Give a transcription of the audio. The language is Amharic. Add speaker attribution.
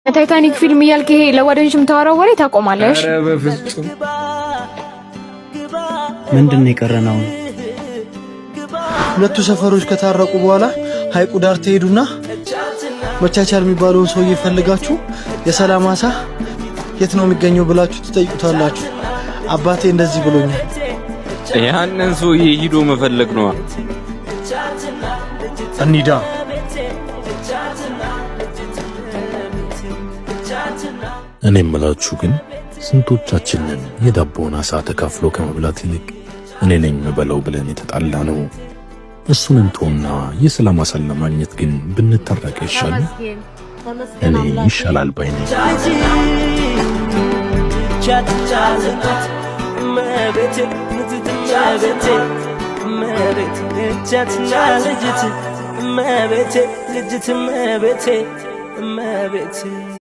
Speaker 1: ታይታኒክ ፊልም እያልክ ይሄ ለጓደኞች የምታወራው ወሬ ታቆማለሽ።
Speaker 2: ኧረ በፍጹም
Speaker 3: ምንድነው የቀረነው?
Speaker 4: ሁለቱ ሰፈሮች ከታረቁ በኋላ ሐይቁ ዳር ትሄዱና መቻቻል የሚባለውን ሰው እየፈልጋችሁ የሰላም አሳ የት ነው የሚገኘው ብላችሁ ትጠይቁታላችሁ። አባቴ እንደዚህ ብሎኛል።
Speaker 2: ያንን ሰውዬ ሂዶ መፈለግ ነው።
Speaker 4: እንሂዳ።
Speaker 5: እኔ የምላችሁ ግን ስንቶቻችንን የዳቦውን አሳ ተካፍሎ ከመብላት ይልቅ እኔ ነኝ የምበላው ብለን የተጣላ ነው። እሱን እንተውና የሰላም አሳን ለማግኘት ግን ብንታረቅ ይሻላል። እኔ ይሻላል ባይ ነኝ።